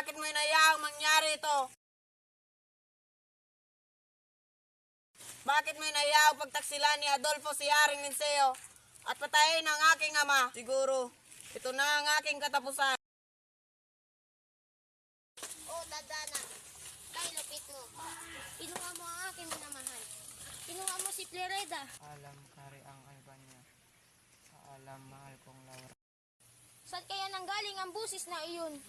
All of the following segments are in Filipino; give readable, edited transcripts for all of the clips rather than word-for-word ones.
bakit mo inayaang mangyari ito? Bakit mo inayaang pagtaksilan ni Adolfo si Haring Linceo at patayin ang aking ama? Siguro, ito na ang aking katapusan. Oh, dadana. Kay lupit mo. Kinuha mo ang aking minamahal. Kinuha mo si Plereda. Alam kari ang Albania. Sa alam mahal kong Laura. Saan kaya nanggaling ang busis na iyon?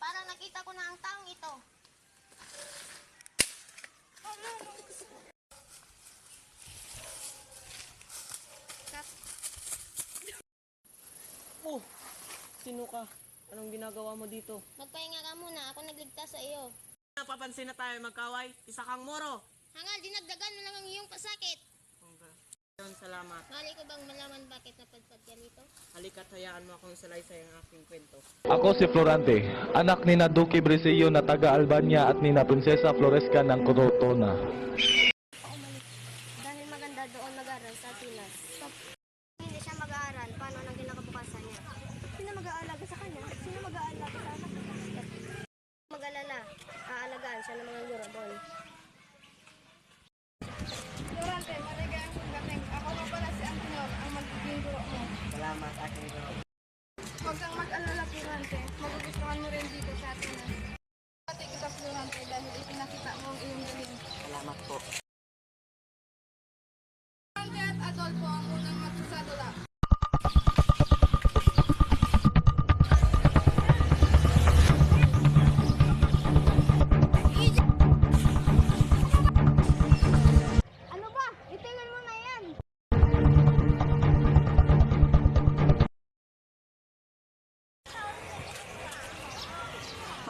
Parang nakita ko na ang taong ito. Oh, sino ka? Anong ginagawa mo dito? Magpahinga ka muna. Ako nagligtas sa iyo. Napapansin na tayo magkaway, isa kang moro. Hangal, dinagdagan mo lang ang iyong pasakit. Salamat. Mali ko bang malaman bakit napadpad ka dito? Halika't hayaan mo akong salaysay ang aking kwento. Ako si Florante, anak ni Duque Brisillo na taga Albania at ni Prinsesa Floresca ng Corotona. Umalik. Dahil maganda doon mag-aral sa Pinas. Hindi siya mag-aaral. Paano nang kinakabukasan niya? Sino mag-aalaga sa kanya? Sino mag-aalaga sa anak? Mag-alala. Aalagaan siya ng mga guro doon. Florante, maligayang pagdating. Ako nga pala si Antonio, ang magiging guro mo. Salamat aking guro. Huwag kang mag-alala, Florante. Magugustuhan mo rin dito sa Atenas. Pati kita, Florante, dahil ipinakita mo ang iyong galing. Salamat po. Florante at Adolfo ang unang magsasadula. Ano ba? Itigil mo na yan!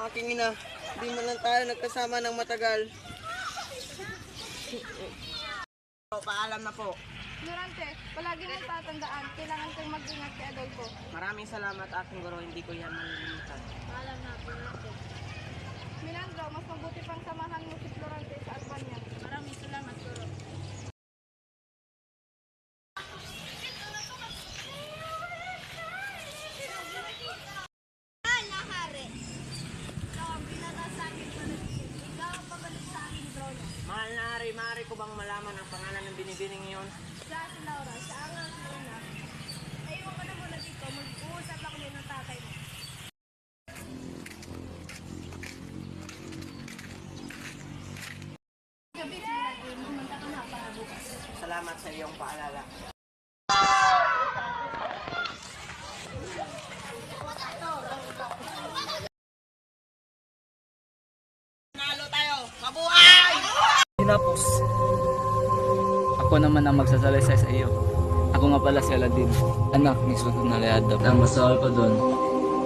Aking ina, di man lang tayo nagkasama ng matagal. Paalam na po. Florante, palagi mong tatandaan, kailangan kang mag-ingat kay Adolfo. Maraming salamat aking guro, hindi ko yan malilimutan. Paalam na, Florante. Minandro, mas mabuti pang samahan mo si Florante sa Albania. Maraming salamat, Guro. Mahal na Ari, maaari ko bang malaman ang pangalan ng binibining iyon? Siya si Laura, siya ang aking ina. Naiwan ko na muna dito, mag-uusap ako ng tatay mo. Gabi, Florante, pumunta ka na para bukas. Salamat sa iyong paalala. Nalo tayo! Mabuhay! Tinapos. Ako naman ang magsasalaysay sa iyo. Ako nga pala si Aladdin, anak ni Sultan Aliadab. Ang masawal pa doon,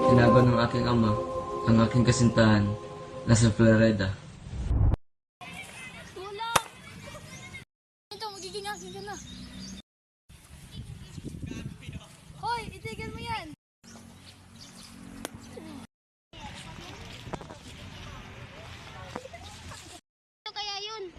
tinago ng aking ama, ang aking kasintahan, na si Floreda. Tulong! Ito, magiging akin ka na. Hoy, itigil mo yan! Ano kaya yun?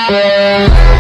Yeah.